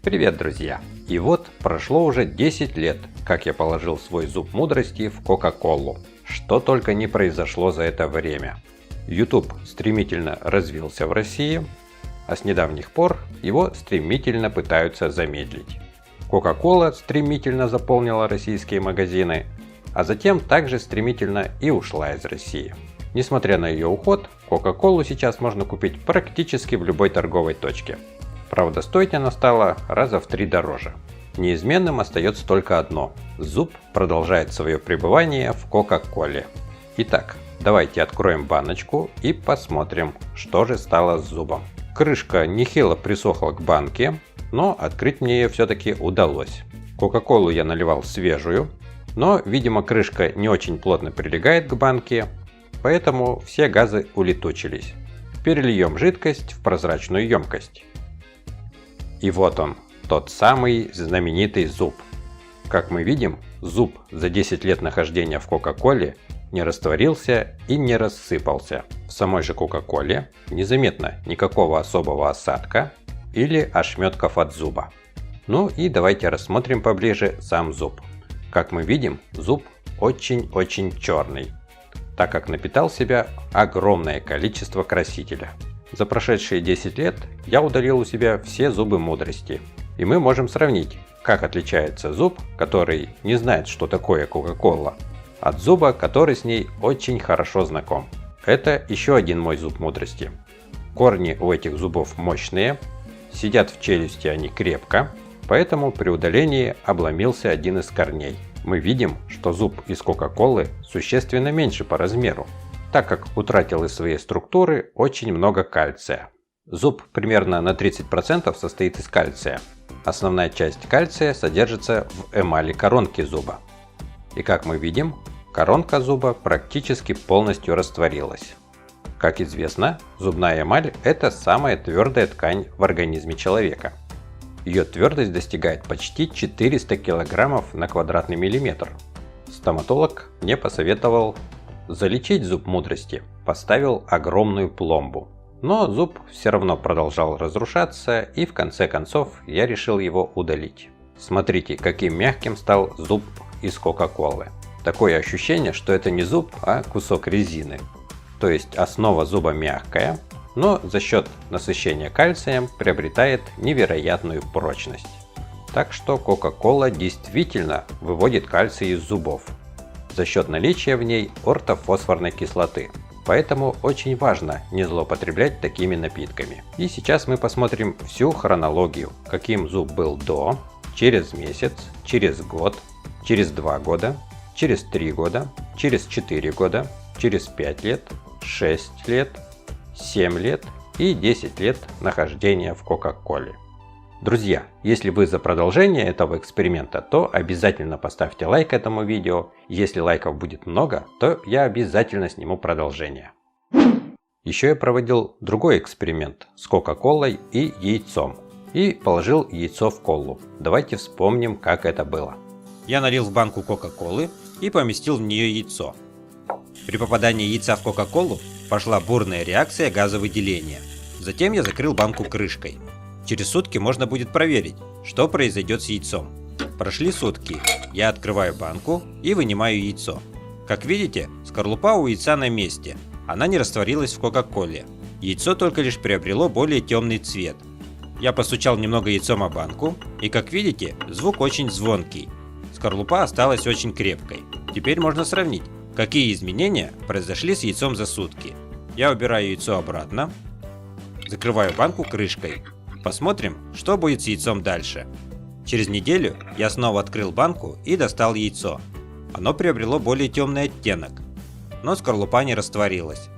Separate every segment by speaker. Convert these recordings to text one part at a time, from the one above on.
Speaker 1: Привет, друзья! И вот прошло уже 10 лет, как я положил свой зуб мудрости в Кока-Колу. Что только не произошло за это время. YouTube стремительно развился в России, а с недавних пор его стремительно пытаются замедлить. Coca-Cola стремительно заполнила российские магазины, а затем также стремительно и ушла из России. Несмотря на ее уход, Coca-Colу сейчас можно купить практически в любой торговой точке. Правда, стоить она стала раза в 3 дороже. Неизменным остается только одно – зуб продолжает свое пребывание в Кока-Коле. Итак, давайте откроем баночку и посмотрим, что же стало с зубом. Крышка нехило присохла к банке, но открыть мне ее все-таки удалось. Кока-Колу я наливал свежую, но, видимо, крышка не очень плотно прилегает к банке, поэтому все газы улетучились. Перельем жидкость в прозрачную емкость. И вот он, тот самый знаменитый зуб. Как мы видим, зуб за 10 лет нахождения в Кока-Коле не растворился и не рассыпался. В самой же Кока-Коле незаметно никакого особого осадка или ошметков от зуба. Ну и давайте рассмотрим поближе сам зуб. Как мы видим, зуб очень-очень черный, так как напитал в себя огромное количество красителя. За прошедшие 10 лет я удалил у себя все зубы мудрости. И мы можем сравнить, как отличается зуб, который не знает, что такое Кока-Кола, от зуба, который с ней очень хорошо знаком. Это еще один мой зуб мудрости. Корни у этих зубов мощные, сидят в челюсти они крепко, поэтому при удалении обломился один из корней. Мы видим, что зуб из Кока-Колы существенно меньше по размеру, так как утратил из своей структуры очень много кальция. Зуб примерно на 30% состоит из кальция. Основная часть кальция содержится в эмали коронки зуба. И как мы видим, коронка зуба практически полностью растворилась. Как известно, зубная эмаль – это самая твердая ткань в организме человека. Ее твердость достигает почти 400 кг на квадратный миллиметр. Стоматолог мне посоветовал залечить зуб мудрости, поставил огромную пломбу. Но зуб все равно продолжал разрушаться, и в конце концов я решил его удалить. Смотрите, каким мягким стал зуб из Кока-Колы. Такое ощущение, что это не зуб, а кусок резины. То есть основа зуба мягкая, но за счет насыщения кальцием приобретает невероятную прочность. Так что Coca-Cola действительно выводит кальций из зубов за счет наличия в ней ортофосфорной кислоты. Поэтому очень важно не злоупотреблять такими напитками. И сейчас мы посмотрим всю хронологию, каким зуб был до, через месяц, через год, через 2 года, через 3 года, через 4 года, через 5 лет, 6 лет, 7 лет и 10 лет нахождения в Кока-Коле. Друзья, если вы за продолжение этого эксперимента, то обязательно поставьте лайк этому видео. Если лайков будет много, то я обязательно сниму продолжение. Еще я проводил другой эксперимент с Кока-Колой и яйцом. И положил яйцо в колу. Давайте вспомним, как это было.
Speaker 2: Я налил в банку Кока-Колы и поместил в нее яйцо. При попадании яйца в Кока-Колу пошла бурная реакция газовыделения. Затем я закрыл банку крышкой. Через сутки можно будет проверить, что произойдет с яйцом. Прошли сутки, я открываю банку и вынимаю яйцо. Как видите, скорлупа у яйца на месте, она не растворилась в Кока-Коле. Яйцо только лишь приобрело более темный цвет. Я постучал немного яйцом о банку, и как видите, звук очень звонкий. Скорлупа осталась очень крепкой. Теперь можно сравнить, какие изменения произошли с яйцом за сутки. Я убираю яйцо обратно, закрываю банку крышкой. Посмотрим, что будет с яйцом дальше. Через неделю я снова открыл банку и достал яйцо. Оно приобрело более темный оттенок, но скорлупа не растворилась,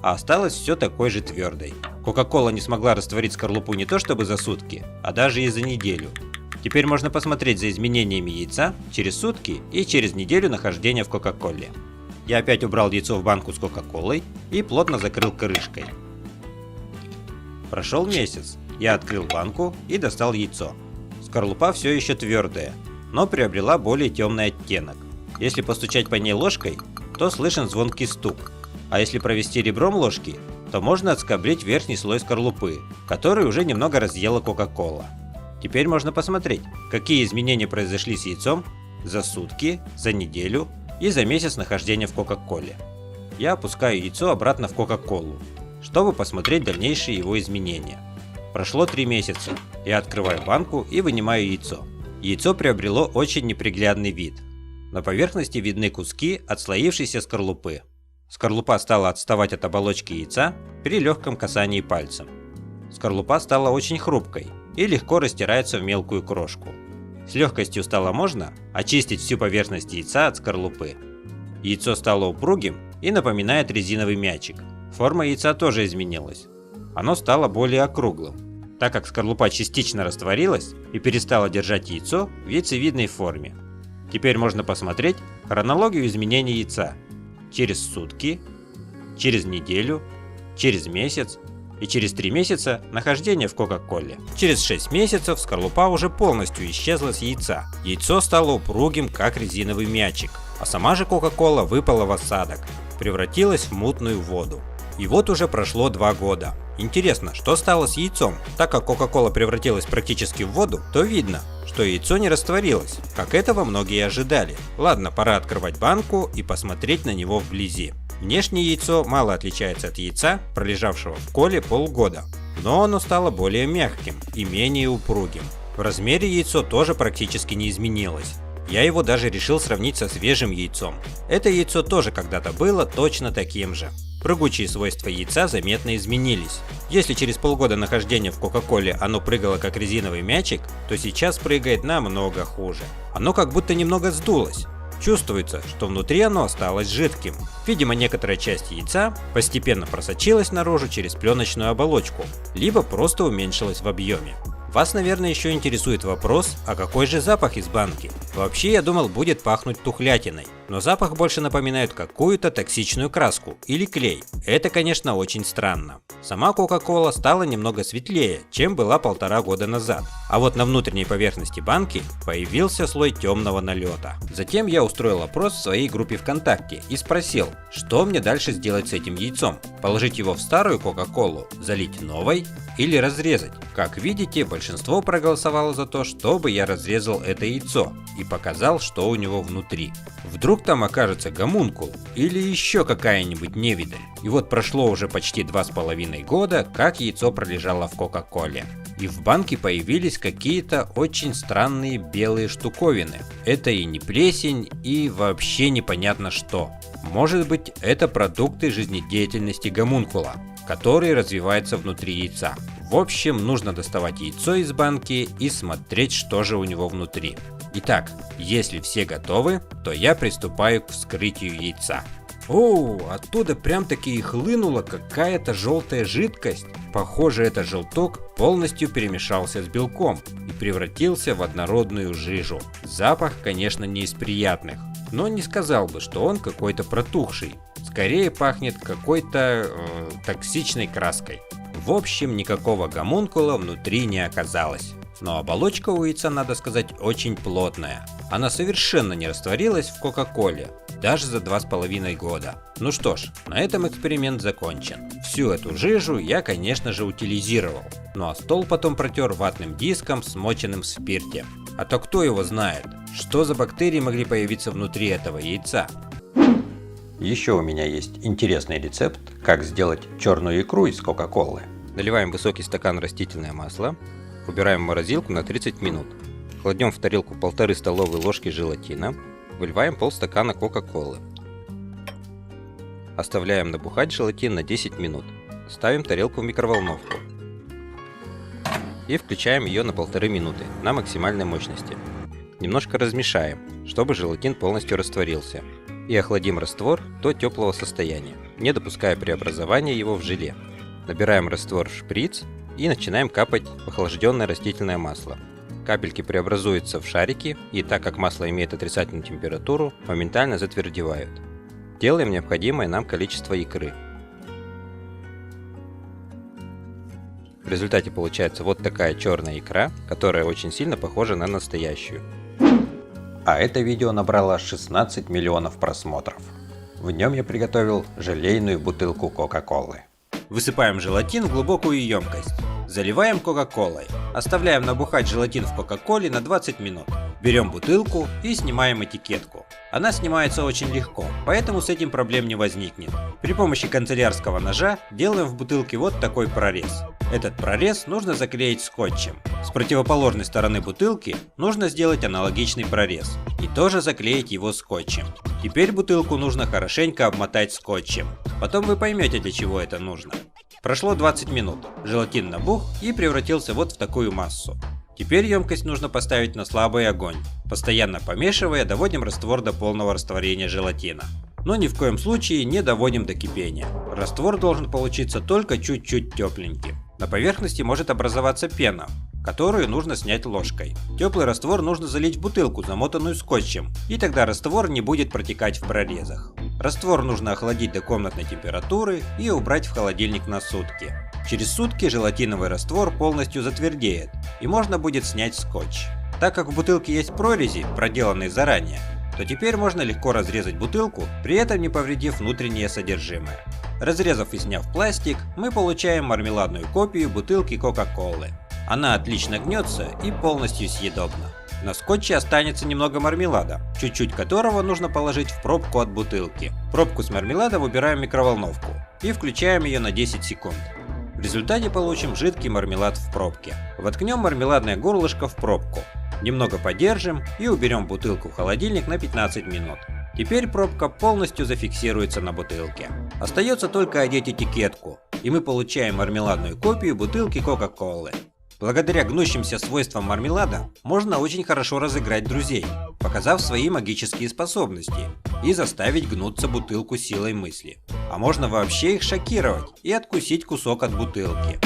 Speaker 2: а осталась все такой же твердой. Кока-Кола не смогла растворить скорлупу не то чтобы за сутки, а даже и за неделю. Теперь можно посмотреть за изменениями яйца через сутки и через неделю нахождения в Кока-Коле. Я опять убрал яйцо в банку с Кока-Колой и плотно закрыл крышкой. Прошел месяц. Я открыл банку и достал яйцо. Скорлупа все еще твердая, но приобрела более темный оттенок. Если постучать по ней ложкой, то слышен звонкий стук. А если провести ребром ложки, то можно отскоблить верхний слой скорлупы, который уже немного разъела Кока-Кола. Теперь можно посмотреть, какие изменения произошли с яйцом за сутки, за неделю и за месяц нахождения в Кока-Коле. Я опускаю яйцо обратно в Кока-Колу, чтобы посмотреть дальнейшие его изменения. Прошло 3 месяца. Я открываю банку и вынимаю яйцо. Яйцо приобрело очень неприглядный вид. На поверхности видны куски отслоившейся скорлупы. Скорлупа стала отставать от оболочки яйца при легком касании пальцем. Скорлупа стала очень хрупкой и легко растирается в мелкую крошку. С легкостью стало можно очистить всю поверхность яйца от скорлупы. Яйцо стало упругим и напоминает резиновый мячик. Форма яйца тоже изменилась. Оно стало более округлым, так как скорлупа частично растворилась и перестала держать яйцо в яйцевидной форме. Теперь можно посмотреть хронологию изменений яйца через сутки, через неделю, через месяц и через 3 месяца нахождения в Кока-Коле. Через 6 месяцев скорлупа уже полностью исчезла с яйца. Яйцо стало упругим, как резиновый мячик, а сама же Кока-Кола выпала в осадок, превратилась в мутную воду. И вот уже прошло 2 года. Интересно, что стало с яйцом? Так как Кока-Кола превратилась практически в воду, то видно, что яйцо не растворилось, как этого многие ожидали. Ладно, пора открывать банку и посмотреть на него вблизи. Внешнее яйцо мало отличается от яйца, пролежавшего в коле полгода, но оно стало более мягким и менее упругим. В размере яйцо тоже практически не изменилось. Я его даже решил сравнить со свежим яйцом. Это яйцо тоже когда-то было точно таким же. Прыгучие свойства яйца заметно изменились. Если через полгода нахождения в Кока-Коле оно прыгало как резиновый мячик, то сейчас прыгает намного хуже. Оно как будто немного сдулось. Чувствуется, что внутри оно осталось жидким. Видимо, некоторая часть яйца постепенно просочилась наружу через пленочную оболочку, либо просто уменьшилась в объеме. Вас, наверное, еще интересует вопрос, а какой же запах из банки? Вообще, я думал, будет пахнуть тухлятиной, но запах больше напоминает какую-то токсичную краску или клей. Это, конечно, очень странно. Сама Coca-Cola стала немного светлее, чем была 1,5 года назад, а вот на внутренней поверхности банки появился слой темного налета. Затем я устроил опрос в своей группе ВКонтакте и спросил, что мне дальше сделать с этим яйцом? Положить его в старую Coca-Colу, залить новой или разрезать? Как видите, большинство проголосовало за то, чтобы я разрезал это яйцо и показал, что у него внутри. Вдруг там окажется гомункул или еще какая-нибудь невидаль. И вот прошло уже почти 2,5 года, как яйцо пролежало в Кока-Коле. И в банке появились какие-то очень странные белые штуковины. Это и не плесень, и вообще непонятно что. Может быть, это продукты жизнедеятельности гомункула, который развивается внутри яйца. В общем, нужно доставать яйцо из банки и смотреть, что же у него внутри. Итак, если все готовы, то я приступаю к вскрытию яйца. О, оттуда прям таки и хлынула какая-то желтая жидкость. Похоже, этот желток полностью перемешался с белком и превратился в однородную жижу. Запах, конечно, не из приятных, но не сказал бы, что он какой-то протухший. Скорее пахнет какой-то токсичной краской. В общем, никакого гомункула внутри не оказалось. Но оболочка у яйца, надо сказать, очень плотная. Она совершенно не растворилась в Кока-Коле, даже за 2,5 года. Ну что ж, на этом эксперимент закончен. Всю эту жижу я, конечно же, утилизировал. Ну а стол потом протер ватным диском, смоченным в спирте. А то кто его знает, что за бактерии могли появиться внутри этого яйца.
Speaker 1: Еще у меня есть интересный рецепт, как сделать черную икру из Кока-Колы.
Speaker 2: Наливаем высокий стакан растительное масло, убираем в морозилку на 30 минут. Кладем в тарелку 1,5 столовые ложки желатина, выливаем полстакана Кока-Колы. Оставляем набухать желатин на 10 минут. Ставим тарелку в микроволновку. И включаем ее на 1,5 минуты на максимальной мощности. Немножко размешаем, чтобы желатин полностью растворился. И охладим раствор до теплого состояния, не допуская преобразования его в желе. Набираем раствор в шприц и начинаем капать в охлажденное растительное масло. Капельки преобразуются в шарики, и так как масло имеет отрицательную температуру, моментально затвердевают. Делаем необходимое нам количество икры. В результате получается вот такая черная икра, которая очень сильно похожа на настоящую.
Speaker 1: А это видео набрало 16 миллионов просмотров. В нем я приготовил желейную бутылку Кока-Колы.
Speaker 2: Высыпаем желатин в глубокую емкость. Заливаем кока-колой. Оставляем набухать желатин в кока-коле на 20 минут. Берем бутылку и снимаем этикетку. Она снимается очень легко, поэтому с этим проблем не возникнет. При помощи канцелярского ножа делаем в бутылке вот такой прорез. Этот прорез нужно заклеить скотчем. С противоположной стороны бутылки нужно сделать аналогичный прорез и тоже заклеить его скотчем. Теперь бутылку нужно хорошенько обмотать скотчем. Потом вы поймете, для чего это нужно. Прошло 20 минут. Желатин набух и превратился вот в такую массу. Теперь емкость нужно поставить на слабый огонь. Постоянно помешивая, доводим раствор до полного растворения желатина. Но ни в коем случае не доводим до кипения. Раствор должен получиться только чуть-чуть тепленьким. На поверхности может образоваться пена, которую нужно снять ложкой. Теплый раствор нужно залить в бутылку, замотанную скотчем, и тогда раствор не будет протекать в прорезах. Раствор нужно охладить до комнатной температуры и убрать в холодильник на сутки. Через сутки желатиновый раствор полностью затвердеет, и можно будет снять скотч. Так как в бутылке есть прорези, проделанные заранее, то теперь можно легко разрезать бутылку, при этом не повредив внутреннее содержимое. Разрезав и сняв пластик, мы получаем мармеладную копию бутылки Кока-Колы. Она отлично гнется и полностью съедобна. На скотче останется немного мармелада, чуть-чуть которого нужно положить в пробку от бутылки. Пробку с мармеладом убираем в микроволновку и включаем ее на 10 секунд. В результате получим жидкий мармелад в пробке. Воткнем мармеладное горлышко в пробку. Немного подержим и уберем бутылку в холодильник на 15 минут. Теперь пробка полностью зафиксируется на бутылке. Остается только одеть этикетку, и мы получаем мармеладную копию бутылки Кока-Колы. Благодаря гнущимся свойствам мармелада можно очень хорошо разыграть друзей, показав свои магические способности и заставить гнуться бутылку силой мысли. А можно вообще их шокировать и откусить кусок от бутылки.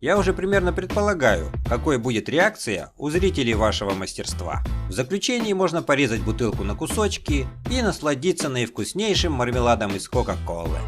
Speaker 2: Я уже примерно предполагаю, какой будет реакция у зрителей вашего мастерства. В заключении можно порезать бутылку на кусочки и насладиться наивкуснейшим мармеладом из Кока-Колы.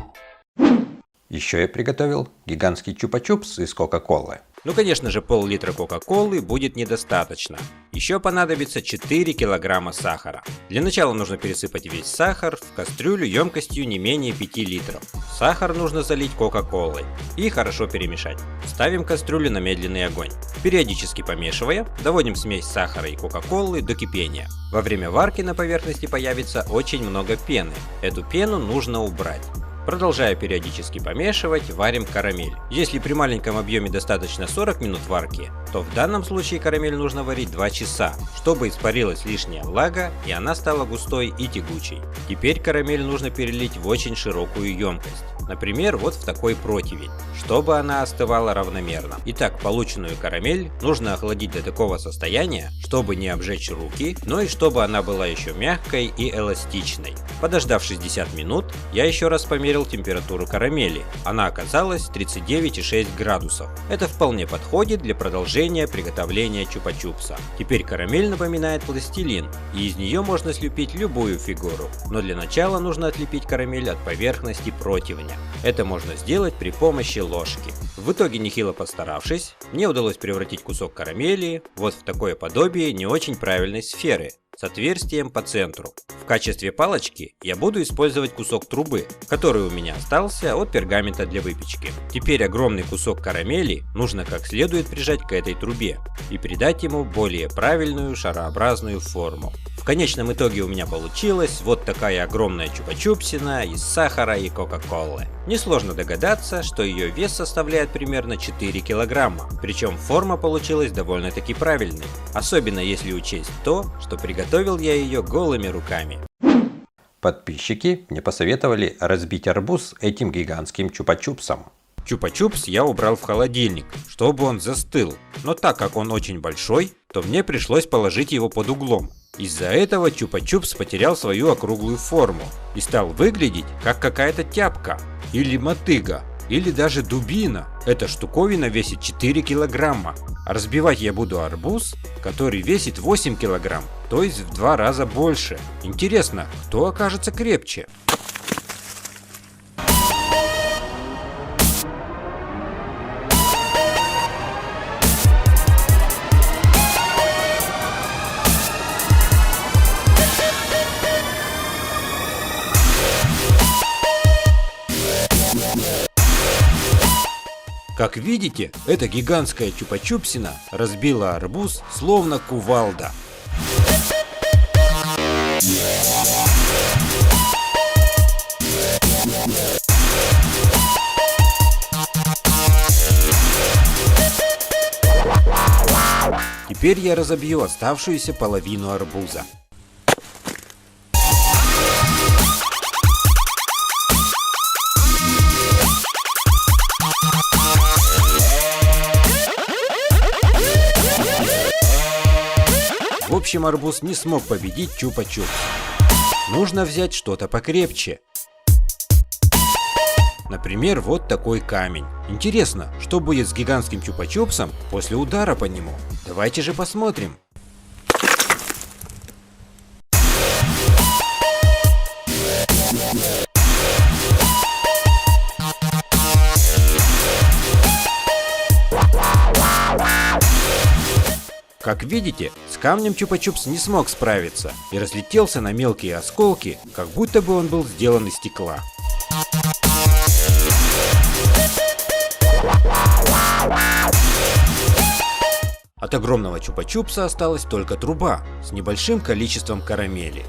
Speaker 1: Еще я приготовил гигантский чупа-чупс из Кока-Колы.
Speaker 2: Ну, конечно же, пол-литра Кока-Колы будет недостаточно. Еще понадобится 4 килограмма сахара. Для начала нужно пересыпать весь сахар в кастрюлю емкостью не менее 5 литров. Сахар нужно залить Кока-Колой и хорошо перемешать. Ставим кастрюлю на медленный огонь. Периодически помешивая, доводим смесь сахара и Кока-Колы до кипения. Во время варки на поверхности появится очень много пены. Эту пену нужно убрать. Продолжая периодически помешивать, варим карамель. Если при маленьком объеме достаточно 40 минут варки, то в данном случае карамель нужно варить 2 часа, чтобы испарилась лишняя влага и она стала густой и тягучей. Теперь карамель нужно перелить в очень широкую емкость. Например, вот в такой противень, чтобы она остывала равномерно. Итак, полученную карамель нужно охладить до такого состояния, чтобы не обжечь руки, но и чтобы она была еще мягкой и эластичной. Подождав 60 минут, я еще раз померил температуру карамели. Она оказалась 39,6 градусов. Это вполне подходит для продолжения приготовления чупа-чупса. Теперь карамель напоминает пластилин, и из нее можно слепить любую фигуру. Но для начала нужно отлепить карамель от поверхности противня. Это можно сделать при помощи ложки. В итоге, нехило постаравшись, мне удалось превратить кусок карамели вот в такое подобие не очень правильной сферы с отверстием по центру. В качестве палочки я буду использовать кусок трубы, который у меня остался от пергамента для выпечки. Теперь огромный кусок карамели нужно как следует прижать к этой трубе и придать ему более правильную шарообразную форму. В конечном итоге у меня получилась вот такая огромная чупа-чупсина из сахара и Кока-Колы. Несложно догадаться, что ее вес составляет примерно 4 килограмма, причем форма получилась довольно-таки правильной, особенно если учесть то, что приготовил я ее голыми руками.
Speaker 1: Подписчики мне посоветовали разбить арбуз этим гигантским чупа-чупсом.
Speaker 2: Чупа-чупс я убрал в холодильник, чтобы он застыл, но так как он очень большой, то мне пришлось положить его под углом. Из-за этого чупа-чупс потерял свою округлую форму и стал выглядеть как какая-то тяпка, или мотыга, или даже дубина. Эта штуковина весит 4 килограмма. А разбивать я буду арбуз, который весит 8 килограмм, то есть в 2 раза больше. Интересно, кто окажется крепче? Как видите, эта гигантская чупа-чупсина разбила арбуз словно кувалда. Теперь я разобью оставшуюся половину арбуза. В общем, арбуз не смог победить чупа-чупс. Нужно взять что-то покрепче. Например, вот такой камень. Интересно, что будет с гигантским чупа-чупсом после удара по нему? Давайте же посмотрим. Как видите, с камнем чупа-чупс не смог справиться и разлетелся на мелкие осколки, как будто бы он был сделан из стекла. От огромного чупа-чупса осталась только труба с небольшим количеством карамели.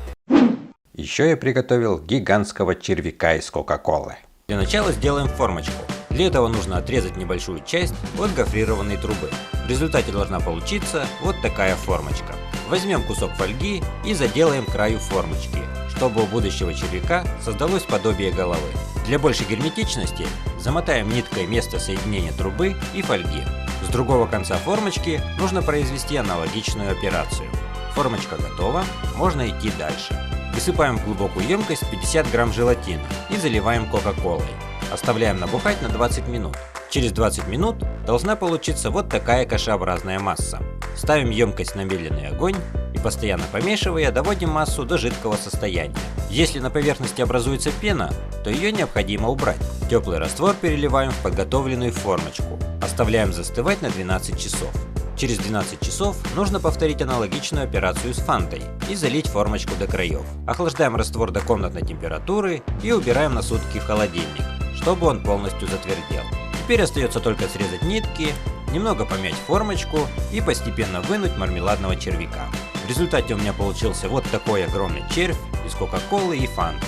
Speaker 1: Еще я приготовил гигантского червяка из Кока-Колы.
Speaker 2: Для начала сделаем формочку. Для этого нужно отрезать небольшую часть от гофрированной трубы. В результате должна получиться вот такая формочка. Возьмем кусок фольги и заделаем краю формочки, чтобы у будущего червяка создалось подобие головы. Для большей герметичности замотаем ниткой место соединения трубы и фольги. С другого конца формочки нужно произвести аналогичную операцию. Формочка готова, можно идти дальше. Высыпаем в глубокую емкость 50 грамм желатина и заливаем кока-колой. Оставляем набухать на 20 минут. Через 20 минут должна получиться вот такая кашеобразная масса. Ставим емкость на медленный огонь и, постоянно помешивая, доводим массу до жидкого состояния. Если на поверхности образуется пена, то ее необходимо убрать. Теплый раствор переливаем в подготовленную формочку. Оставляем застывать на 12 часов. Через 12 часов нужно повторить аналогичную операцию с фантой и залить формочку до краев. Охлаждаем раствор до комнатной температуры и убираем на сутки в холодильник, чтобы он полностью затвердел. Теперь остается только срезать нитки, немного помять формочку и постепенно вынуть мармеладного червяка. В результате у меня получился вот такой огромный червь из кока-колы и фанты.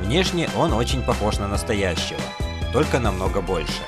Speaker 2: Внешне он очень похож на настоящего, только намного больше.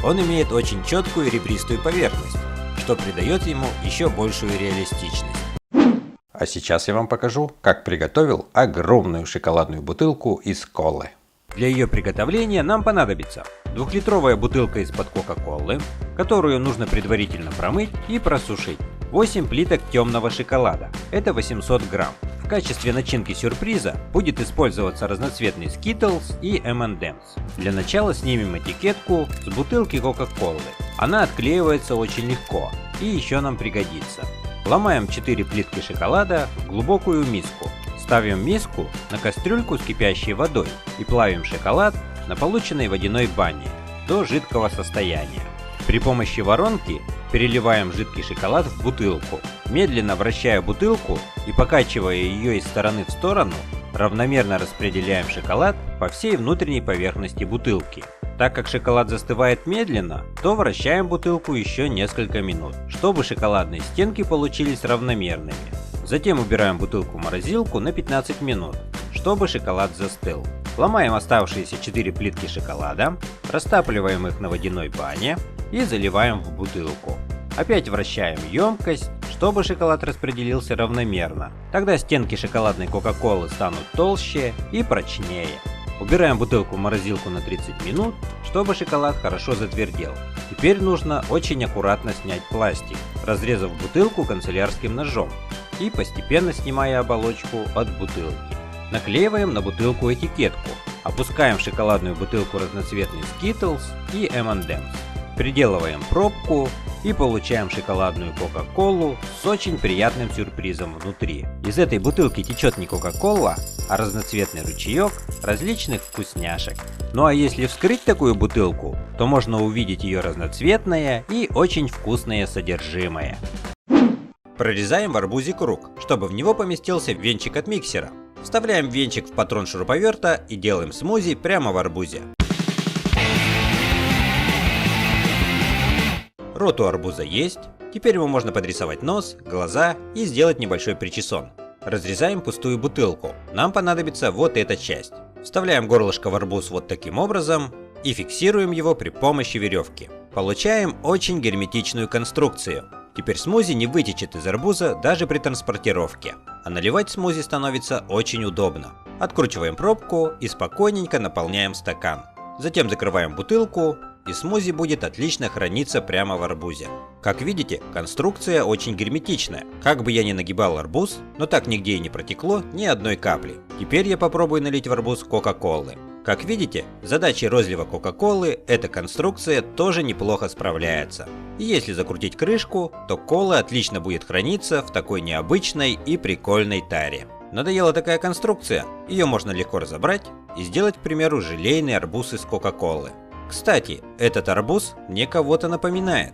Speaker 2: Он имеет очень четкую ребристую поверхность, что придает ему еще большую реалистичность.
Speaker 1: А сейчас я вам покажу, как приготовил огромную шоколадную бутылку из колы.
Speaker 2: Для ее приготовления нам понадобится 2-литровая бутылка из-под кока-колы, которую нужно предварительно промыть и просушить, 8 плиток темного шоколада, это 800 грамм. В качестве начинки сюрприза будет использоваться разноцветный Skittles и M&M's. Для начала снимем этикетку с бутылки кока-колы. Она отклеивается очень легко и еще нам пригодится. Ломаем 4 плитки шоколада в глубокую миску. Ставим миску на кастрюльку с кипящей водой и плавим шоколад на полученной водяной бане до жидкого состояния. При помощи воронки переливаем жидкий шоколад в бутылку. Медленно вращая бутылку и покачивая ее из стороны в сторону, равномерно распределяем шоколад по всей внутренней поверхности бутылки. Так как шоколад застывает медленно, то вращаем бутылку еще несколько минут, чтобы шоколадные стенки получились равномерными. Затем убираем бутылку в морозилку на 15 минут, чтобы шоколад застыл. Ломаем оставшиеся 4 плитки шоколада, растапливаем их на водяной бане и заливаем в бутылку. Опять вращаем емкость, чтобы шоколад распределился равномерно. Тогда стенки шоколадной кока-колы станут толще и прочнее. Убираем бутылку в морозилку на 30 минут, чтобы шоколад хорошо затвердел. Теперь нужно очень аккуратно снять пластик, разрезав бутылку канцелярским ножом и постепенно снимая оболочку от бутылки. Наклеиваем на бутылку этикетку, опускаем в шоколадную бутылку разноцветный Skittles и M&M's. Приделываем пробку и получаем шоколадную кока-колу с очень приятным сюрпризом внутри. Из этой бутылки течет не кока-кола, а разноцветный ручеек различных вкусняшек. Ну а если вскрыть такую бутылку, то можно увидеть ее разноцветное и очень вкусное содержимое. Прорезаем в арбузе круг, чтобы в него поместился венчик от миксера. Вставляем венчик в патрон шуруповерта и делаем смузи прямо в арбузе. Рот у арбуза есть, теперь ему можно подрисовать нос, глаза и сделать небольшой причесон. Разрезаем пустую бутылку, нам понадобится вот эта часть. Вставляем горлышко в арбуз вот таким образом и фиксируем его при помощи веревки. Получаем очень герметичную конструкцию. Теперь смузи не вытечет из арбуза даже при транспортировке, а наливать смузи становится очень удобно. Откручиваем пробку и спокойненько наполняем стакан. Затем закрываем бутылку, и смузи будет отлично храниться прямо в арбузе. Как видите, конструкция очень герметичная. Как бы я ни нагибал арбуз, но так нигде и не протекло ни одной капли. Теперь я попробую налить в арбуз кока-колы. Как видите, с задачей розлива кока-колы эта конструкция тоже неплохо справляется. И если закрутить крышку, то кола отлично будет храниться в такой необычной и прикольной таре. Надоела такая конструкция, ее можно легко разобрать и сделать, к примеру, желейный арбуз из кока-колы. Кстати, этот арбуз мне кого-то напоминает.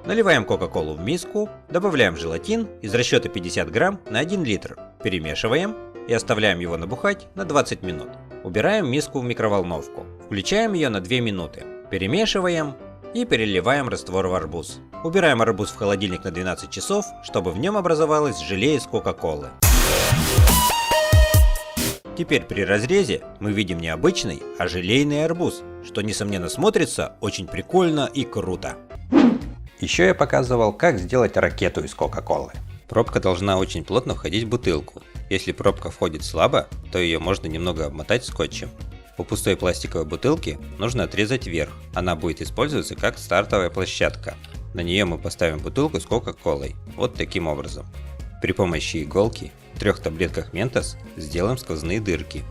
Speaker 2: Наливаем кока-колу в миску, добавляем желатин из расчета 50 грамм на 1 литр, перемешиваем и оставляем его набухать на 20 минут. Убираем миску в микроволновку, включаем ее на 2 минуты, перемешиваем и переливаем раствор в арбуз. Убираем арбуз в холодильник на 12 часов, чтобы в нем образовалось желе из кока-колы. Теперь при разрезе мы видим не обычный, а желейный арбуз, что несомненно смотрится очень прикольно и круто.
Speaker 1: Еще я показывал, как сделать ракету из кока-колы.
Speaker 2: Пробка должна очень плотно входить в бутылку. Если пробка входит слабо, то ее можно немного обмотать скотчем. У пустой пластиковой бутылки нужно отрезать верх, она будет использоваться как стартовая площадка. На нее мы поставим бутылку с кока-колой, вот таким образом. При помощи иголки в 3 таблетках Mentos сделаем сквозные дырки.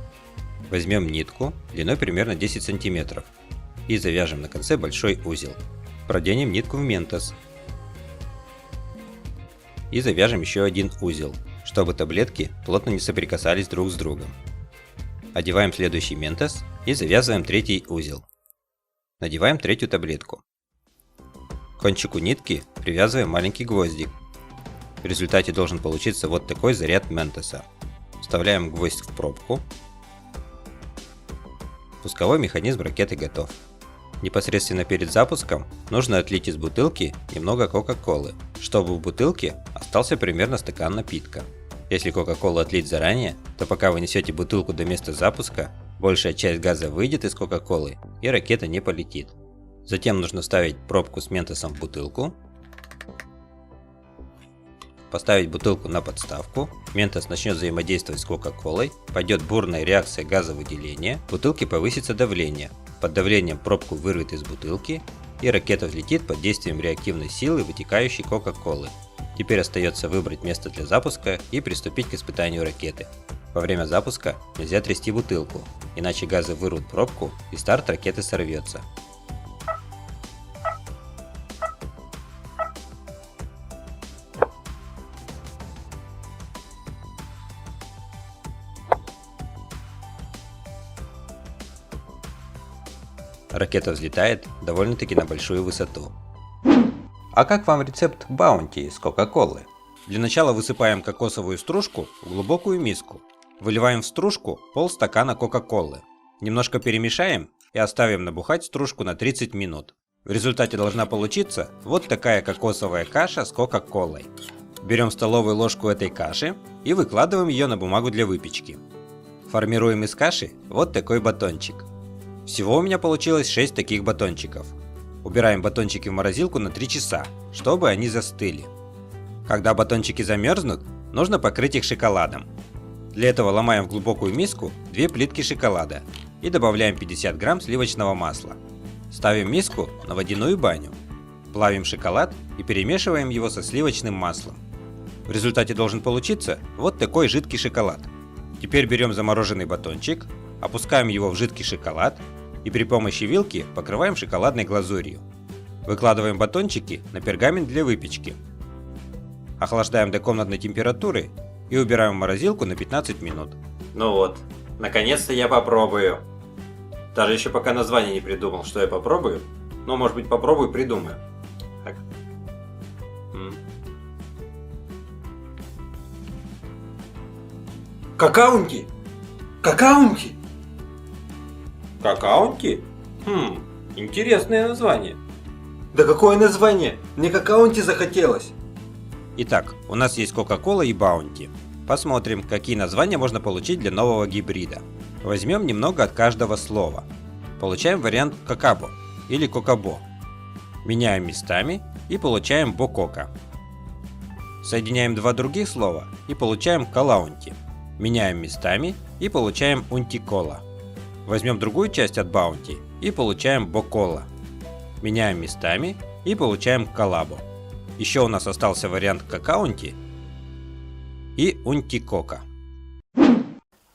Speaker 2: Возьмем нитку длиной примерно 10 см и завяжем на конце большой узел. Проденем нитку в Mentos и завяжем еще один узел, чтобы таблетки плотно не соприкасались друг с другом. Одеваем следующий Mentos и завязываем 3-й узел. Надеваем 3-ю таблетку. К кончику нитки привязываем маленький гвоздик. В результате должен получиться вот такой заряд Mentos. Вставляем гвоздь в пробку. Пусковой механизм ракеты готов. Непосредственно перед запуском нужно отлить из бутылки немного кока-колы, чтобы в бутылке остался примерно стакан напитка. Если кока-колу отлить заранее, то пока вы несете бутылку до места запуска, большая часть газа выйдет из кока-колы и ракета не полетит. Затем нужно вставить пробку с Ментосом в бутылку, поставить бутылку на подставку, Mentos начнет взаимодействовать с кока-колой, пойдет бурная реакция газовыделения, в бутылке повысится давление. Под давлением пробку вырвет из бутылки, и ракета взлетит под действием реактивной силы, вытекающей кока-колы. Теперь остается выбрать место для запуска и приступить к испытанию ракеты. Во время запуска нельзя трясти бутылку, иначе газы вырвут пробку и старт ракеты сорвется. Ракета взлетает довольно-таки на большую высоту.
Speaker 1: А как вам рецепт баунти из кока-колы?
Speaker 2: Для начала высыпаем кокосовую стружку в глубокую миску. Выливаем в стружку полстакана кока-колы. Немножко перемешаем и оставим набухать стружку на 30 минут. В результате должна получиться вот такая кокосовая каша с кока-колой. Берем столовую ложку этой каши и выкладываем ее на бумагу для выпечки. Формируем из каши вот такой батончик. Всего у меня получилось 6 таких батончиков. Убираем батончики в морозилку на 3 часа, чтобы они застыли. Когда батончики замерзнут, нужно покрыть их шоколадом. Для этого ломаем в глубокую миску 2 плитки шоколада и добавляем 50 грамм сливочного масла. Ставим миску на водяную баню. Плавим шоколад и перемешиваем его со сливочным маслом. В результате должен получиться вот такой жидкий шоколад. Теперь берем замороженный батончик, опускаем его в жидкий шоколад и при помощи вилки покрываем шоколадной глазурью. Выкладываем батончики на пергамент для выпечки. Охлаждаем до комнатной температуры и убираем в морозилку на 15 минут.
Speaker 3: Ну вот, наконец-то я попробую. Даже еще пока название не придумал, что я попробую. Но может быть попробую, придумаю. Так. Какаунти? Какаунти? Какаунти? Интересное название. Да какое название? Мне какаунти захотелось.
Speaker 2: Итак, у нас есть Coca-Cola и Bounty. Посмотрим, какие названия можно получить для нового гибрида. Возьмем немного от каждого слова. Получаем вариант Какабо или Кокабо. Меняем местами и получаем Бокока. Соединяем два других слова и получаем Калаунти. Меняем местами и получаем Унтикола. Возьмем другую часть от Bounty и получаем Бокола. Меняем местами и получаем Коллабо. Еще у нас остался вариант Какаунти и Унтикока.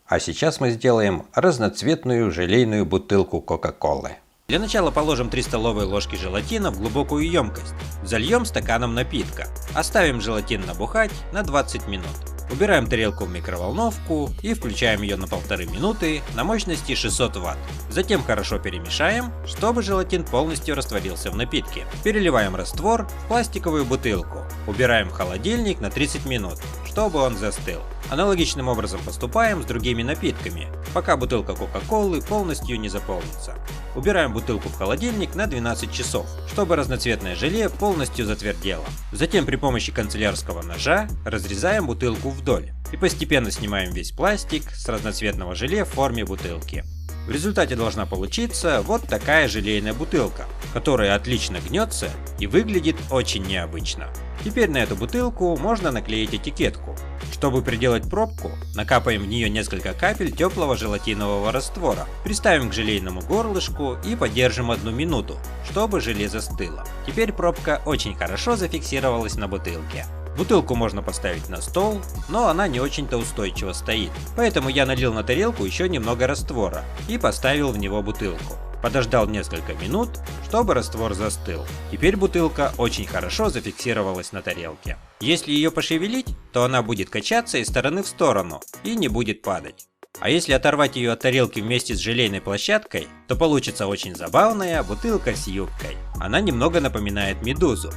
Speaker 1: А сейчас мы сделаем разноцветную желейную бутылку Кока-Колы.
Speaker 2: Для начала положим 3 столовые ложки желатина в глубокую емкость. Зальем стаканом напитка. Оставим желатин набухать на 20 минут. Убираем тарелку в микроволновку и включаем ее на 1,5 минуты на мощности 600 Вт. Затем хорошо перемешаем, чтобы желатин полностью растворился в напитке. Переливаем раствор в пластиковую бутылку. Убираем в холодильник на 30 минут, чтобы он застыл. Аналогичным образом поступаем с другими напитками, пока бутылка Кока-Колы полностью не заполнится. Убираем бутылку в холодильник на 12 часов, чтобы разноцветное желе полностью затвердело. Затем при помощи канцелярского ножа разрезаем бутылку вдоль и постепенно снимаем весь пластик с разноцветного желе в форме бутылки. В результате должна получиться вот такая желейная бутылка, которая отлично гнется и выглядит очень необычно. Теперь на эту бутылку можно наклеить этикетку. Чтобы приделать пробку, накапаем в нее несколько капель теплого желатинового раствора, приставим к желейному горлышку и подержим 1 минуту, чтобы желе застыло. Теперь пробка очень хорошо зафиксировалась на бутылке. Бутылку можно поставить на стол, но она не очень-то устойчиво стоит, поэтому я налил на тарелку еще немного раствора и поставил в него бутылку. Подождал несколько минут, чтобы раствор застыл. Теперь бутылка очень хорошо зафиксировалась на тарелке. Если ее пошевелить, то она будет качаться из стороны в сторону и не будет падать. А если оторвать ее от тарелки вместе с желейной площадкой, то получится очень забавная бутылка с юбкой. Она немного напоминает медузу.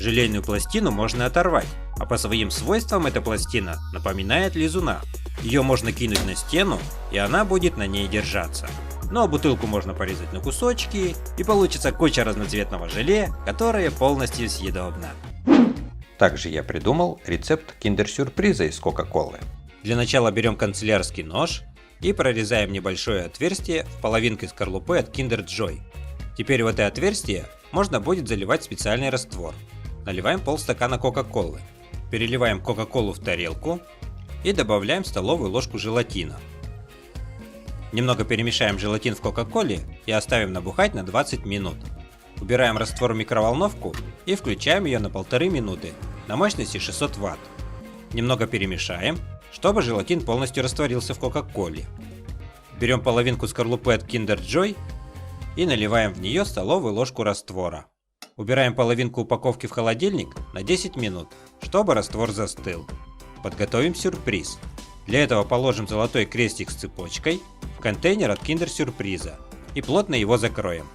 Speaker 2: Желейную пластину можно оторвать, а по своим свойствам эта пластина напоминает лизуна. Ее можно кинуть на стену, и она будет на ней держаться. Ну а бутылку можно порезать на кусочки, и получится куча разноцветного желе, которое полностью съедобно.
Speaker 1: Также я придумал рецепт киндер-сюрприза из Кока-Колы.
Speaker 2: Для начала берем канцелярский нож и прорезаем небольшое отверстие в половинке скорлупы от Kinder Joy. Теперь в это отверстие можно будет заливать специальный раствор. Наливаем полстакана Кока-Колы. Переливаем Кока-Колу в тарелку и добавляем столовую ложку желатина. Немного перемешаем желатин в Кока-Коле и оставим набухать на 20 минут. Убираем раствор в микроволновку и включаем ее на 1,5 минуты на мощности 600 Вт. Немного перемешаем, чтобы желатин полностью растворился в Кока-Коле. Берем половинку скорлупы от Kinder Joy и наливаем в нее столовую ложку раствора. Убираем половинку упаковки в холодильник на 10 минут, чтобы раствор застыл. Подготовим сюрприз. Для этого положим золотой крестик с цепочкой в контейнер от Kinder Сюрприза и плотно его закроем.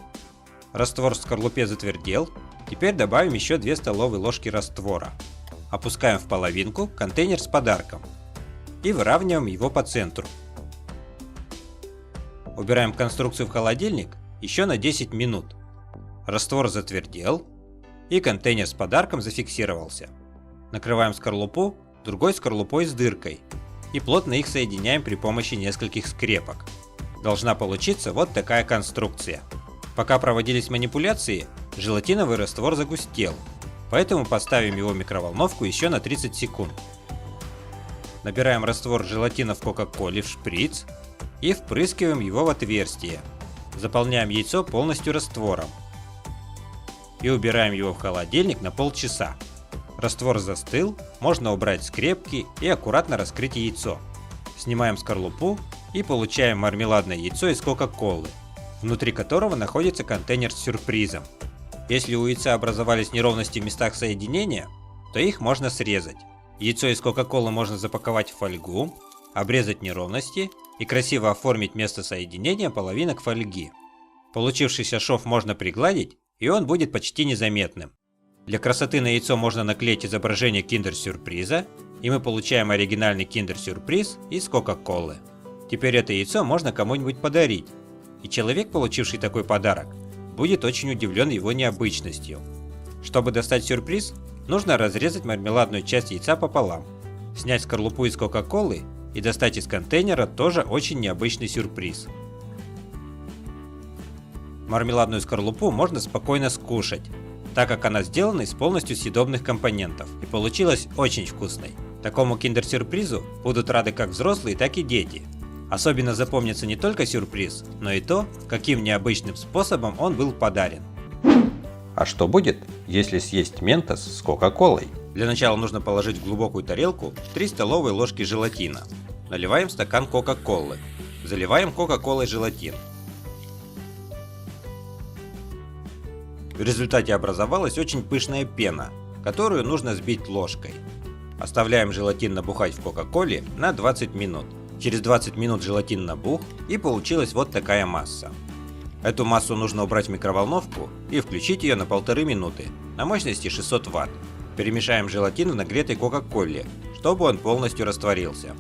Speaker 2: Раствор в скорлупе затвердел, теперь добавим еще 2 столовые ложки раствора. Опускаем в половинку контейнер с подарком и выравниваем его по центру. Убираем конструкцию в холодильник еще на 10 минут. Раствор затвердел и контейнер с подарком зафиксировался. Накрываем скорлупу другой скорлупой с дыркой и плотно их соединяем при помощи нескольких скрепок. Должна получиться вот такая конструкция. Пока проводились манипуляции, желатиновый раствор загустел, поэтому поставим его в микроволновку еще на 30 секунд. Набираем раствор желатина в Кока-Коле в шприц и впрыскиваем его в отверстие. Заполняем яйцо полностью раствором и убираем его в холодильник на полчаса. Раствор застыл, можно убрать скрепки и аккуратно раскрыть яйцо. Снимаем скорлупу и получаем мармеладное яйцо из Кока-Колы, внутри которого находится контейнер с сюрпризом. Если у яйца образовались неровности в местах соединения, то их можно срезать. Яйцо из Кока-Колы можно запаковать в фольгу, обрезать неровности и красиво оформить место соединения половинок фольги. Получившийся шов можно пригладить, и он будет почти незаметным. Для красоты на яйцо можно наклеить изображение Kinder Сюрприза и мы получаем оригинальный киндер-сюрприз из Кока-Колы. Теперь это яйцо можно кому-нибудь подарить, и человек, получивший такой подарок, будет очень удивлен его необычностью. Чтобы достать сюрприз, нужно разрезать мармеладную часть яйца пополам, снять скорлупу из Кока-Колы и достать из контейнера тоже очень необычный сюрприз. Мармеладную скорлупу можно спокойно скушать, так как она сделана из полностью съедобных компонентов и получилась очень вкусной. Такому киндер-сюрпризу будут рады как взрослые, так и дети. Особенно запомнится не только сюрприз, но и то, каким необычным способом он был подарен.
Speaker 1: А что будет, если съесть ментос с Кока-Колой?
Speaker 2: Для начала нужно положить в глубокую тарелку 3 столовые ложки желатина. Наливаем в стакан Кока-Колы. Заливаем Кока-Колой желатин. В результате образовалась очень пышная пена, которую нужно сбить ложкой. Оставляем желатин набухать в Кока-Коле на 20 минут. Через 20 минут желатин набух, и получилась вот такая масса. Эту массу нужно убрать в микроволновку и включить ее на 1,5 минуты на мощности 600 Вт. Перемешаем желатин в нагретой Кока-Коле, чтобы он полностью растворился.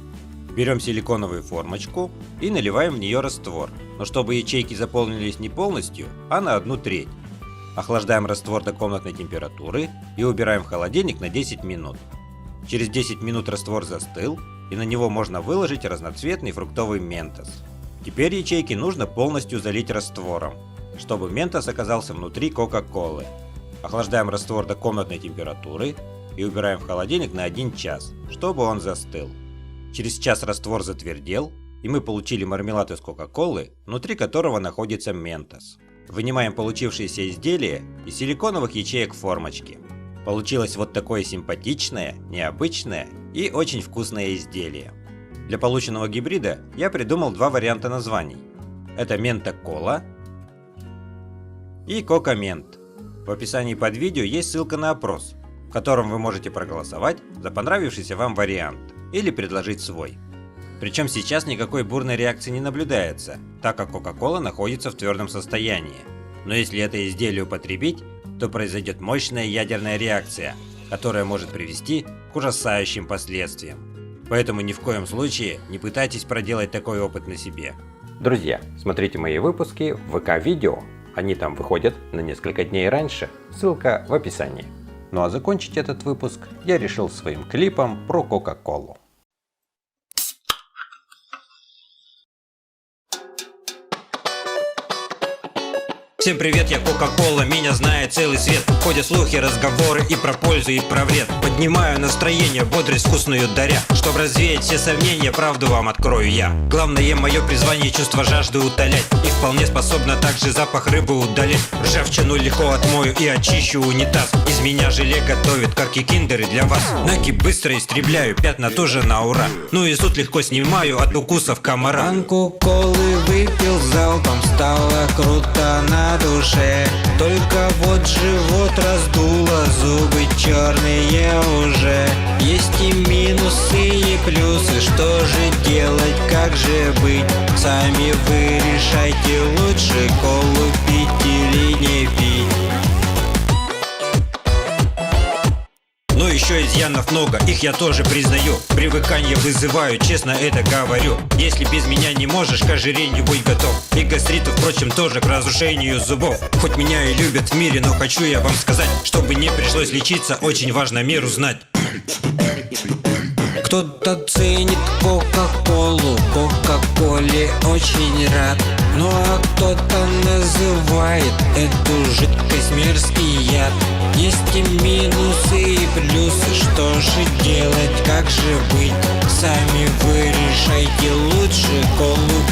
Speaker 2: Берем силиконовую формочку и наливаем в нее раствор, но чтобы ячейки заполнились не полностью, а на 1/3. Охлаждаем раствор до комнатной температуры и убираем в холодильник на 10 минут. Через 10 минут раствор застыл, и на него можно выложить разноцветный фруктовый ментос. Теперь ячейки нужно полностью залить раствором, чтобы ментос оказался внутри Кока-Колы. Охлаждаем раствор до комнатной температуры и убираем в холодильник на 1 час, чтобы он застыл. Через час раствор затвердел, и мы получили мармелад из Кока-Колы, внутри которого находится ментос. Вынимаем получившееся изделие из силиконовых ячеек формочки. Получилось вот такое симпатичное, необычное и очень вкусное изделие. Для полученного гибрида я придумал 2 варианта названий. Это Мента-Кола и Кока-Мент. В описании под видео есть ссылка на опрос, в котором вы можете проголосовать за понравившийся вам вариант или предложить свой. Причем сейчас никакой бурной реакции не наблюдается, так как Кока-Кола находится в твердом состоянии. Но если это изделие употребить, то произойдет мощная ядерная реакция, которая может привести к ужасающим последствиям. Поэтому ни в коем случае не пытайтесь проделать такой опыт на себе.
Speaker 1: Друзья, смотрите мои выпуски в ВК-видео. Они там выходят на несколько дней раньше. Ссылка в описании. Ну а закончить этот выпуск я решил своим клипом про Кока-Колу.
Speaker 2: Всем привет, я Кока-Кола, меня знает целый свет. Ходят слухи, разговоры и про пользу, и про вред. Поднимаю настроение, бодрость вкусную даря. Чтоб развеять все сомнения, правду вам открою я. Главное мое призвание чувство жажды утолять. И вполне способна также запах рыбы удалить. Ржавчину легко отмою и очищу унитаз. Из меня желе готовят, как и киндеры для вас. Наки быстро истребляю, пятна тоже на ура. Ну и зуд легко снимаю от укусов комара.
Speaker 4: Банку колы выпил залпом, стало круто на душе. Только вот живот раздуло, зубы черные уже. Есть и минусы, и плюсы, что же делать, как же быть? Сами вы решайте, лучше колу пить или не пить.
Speaker 2: Но еще изъянов много, их я тоже признаю. Привыкание вызываю, честно это говорю. Если без меня не можешь, к ожирению будь готов. И гастриту, впрочем, тоже к разрушению зубов. Хоть меня и любят в мире, но хочу я вам сказать, чтобы не пришлось лечиться, очень важно меру знать.
Speaker 4: Кто-то ценит Кока-Колу, Кока-Коле очень рад. Ну а кто-то называет эту жидкость мерзкий яд. Есть и минусы, и плюсы, что же делать, как же быть? Сами вы решайте, лучше колу